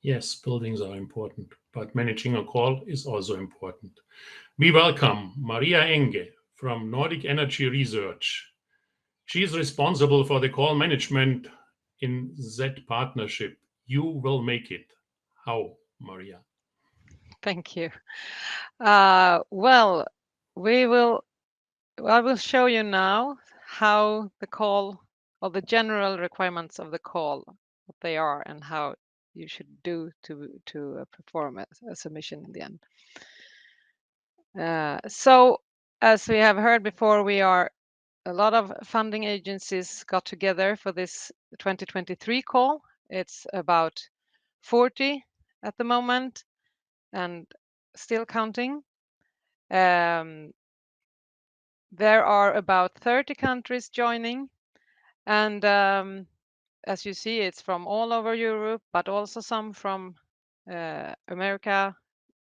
Yes, buildings are important, but managing a call is also important. We welcome Maria Enge from Nordic Energy Research. She is responsible for the call management in that partnership. You will make it. How, Maria? Thank you. Well, I will show you now how the call or the general requirements of the call, what they are, and how you should do to perform a submission in the end. So, as we have heard before, a lot of funding agencies got together for this 2023 call. It's about 40 at the moment and still counting. There are about 30 countries joining, and as you see, it's from all over Europe, but also some from America,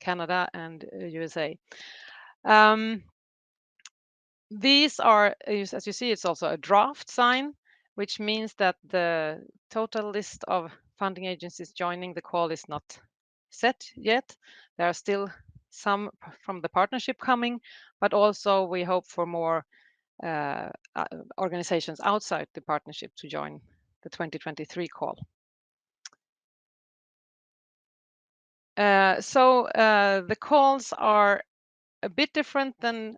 Canada, and USA. These are, as you see, it's also a draft sign, which means that the total list of funding agencies joining the call is not set yet. There are still some from the partnership coming, but also we hope for more organizations outside the partnership to join the 2023 call. The calls are a bit different than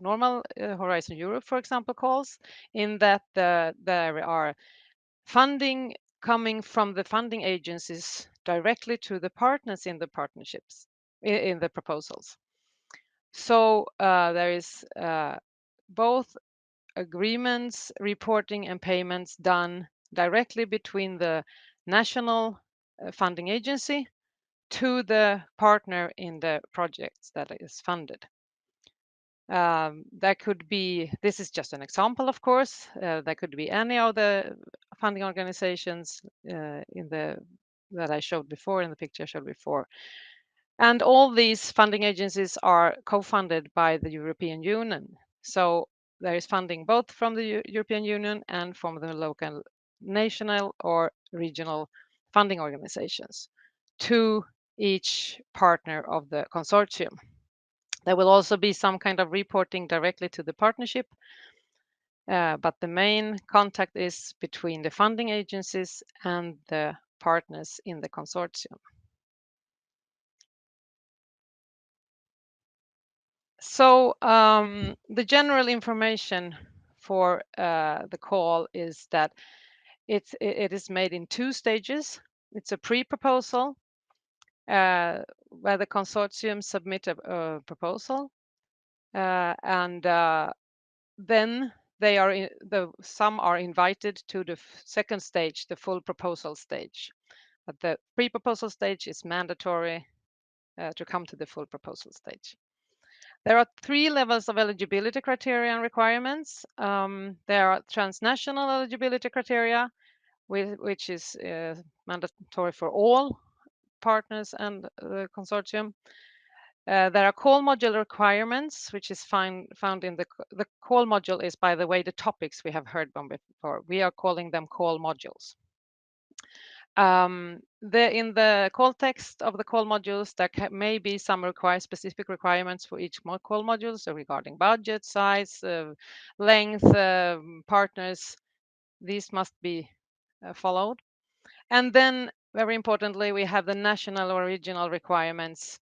normal Horizon Europe, for example, calls, in that there are funding coming from the funding agencies directly to the partners in the partnerships, in the proposals. So there is both agreements, reporting, and payments done directly between the national funding agency to the partner in the projects that is funded. That could be, this is just an example, of course, that could be any of the funding organizations that I showed before, in the picture I showed before. And all these funding agencies are co-funded by the European Union. So there is funding both from the European Union and from the local, national, or regional funding organizations to each partner of the consortium. There will also be some kind of reporting directly to the partnership, but the main contact is between the funding agencies and the partners in the consortium. So the general information for the call is that it is made in 2 stages. It's a pre-proposal where the consortium submit a proposal, and then some are invited to the second stage, the full proposal stage. But the pre-proposal stage is mandatory to come to the full proposal stage. There are 3 levels of eligibility criteria and requirements. There are transnational eligibility criteria, which is mandatory for all partners and the consortium. There are call module requirements, which is found in the call module is, by the way, the topics we have heard from before. We are calling them call modules. In the call text of the call modules, there may be some specific requirements for each call module, so regarding budget, size, length, partners. These must be followed. And then, very importantly, we have the national or regional requirements,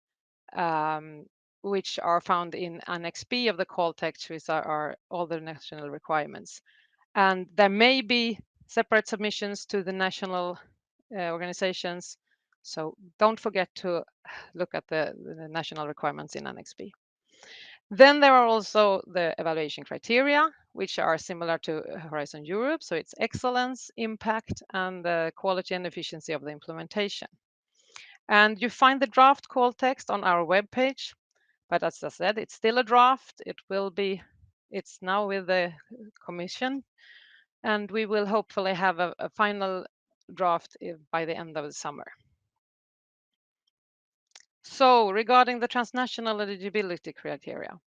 which are found in Annex B of the call text, which are all the national requirements. And there may be separate submissions to the national organizations. So don't forget to look at the national requirements in Annex B. Then there are also the evaluation criteria, which are similar to Horizon Europe. So it's excellence, impact, and the quality and efficiency of the implementation. And you find the draft call text on our webpage. But as I said, it's still a draft. It's now with the Commission, and we will hopefully have a final draft by the end of the summer. So regarding the transnational eligibility criteria,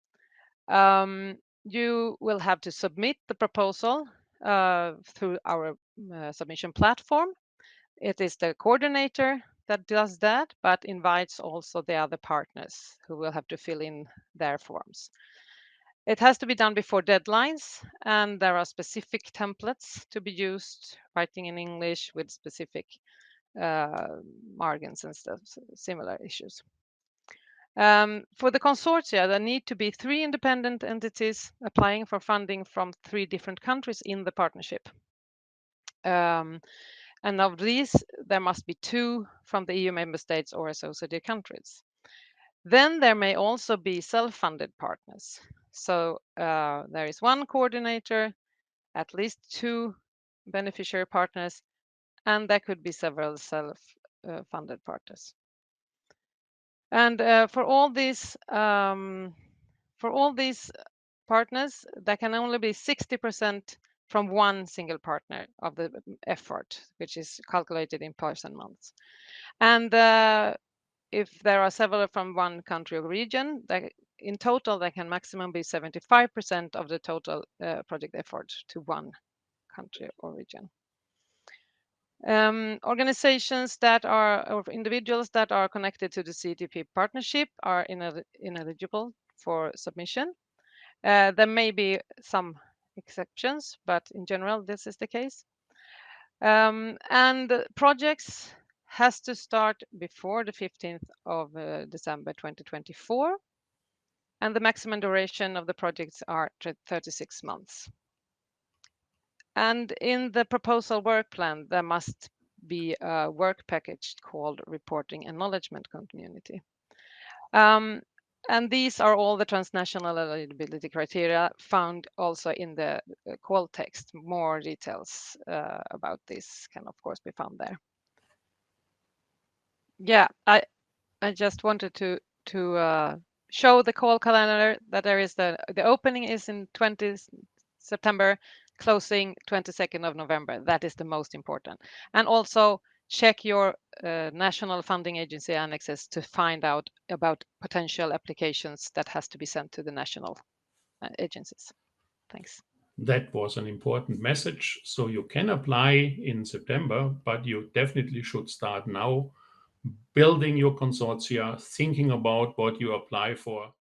you will have to submit the proposal through our submission platform. It is the coordinator that does that, but invites also the other partners who will have to fill in their forms. It has to be done before deadlines, and there are specific templates to be used, writing in English with specific margins and stuff, similar issues. For the consortia, there need to be 3 independent entities applying for funding from 3 different countries in the partnership. And of these, there must be 2 from the EU member states or associated countries. Then there may also be self-funded partners. So there is 1 coordinator, at least 2 beneficiary partners, and there could be several self-funded partners. And for all these partners, there can only be 60% from 1 single partner of the effort, which is calculated in person months. And if there are several from 1 country or region, in total, there can maximum be 75% of the total project effort to 1 country or region. Organizations that are, or individuals that are connected to the CTP partnership are ineligible for submission. There may be some exceptions, but in general, this is the case. And projects has to start before the 15th of December 2024. And the maximum duration of the projects are 36 months. And in the proposal work plan, there must be a work package called Reporting and Acknowledgement Community. And these are all the transnational eligibility criteria found also in the call text. More details about this can, of course, be found there. Yeah, I just wanted to show the call calendar that there is the opening is in 20 September, closing 22nd of November. That is the most important. And also check your national funding agency annexes to find out about potential applications that has to be sent to the national agencies. Thanks. That was an important message. So you can apply in September, but you definitely should start now building your consortia, thinking about what you apply for.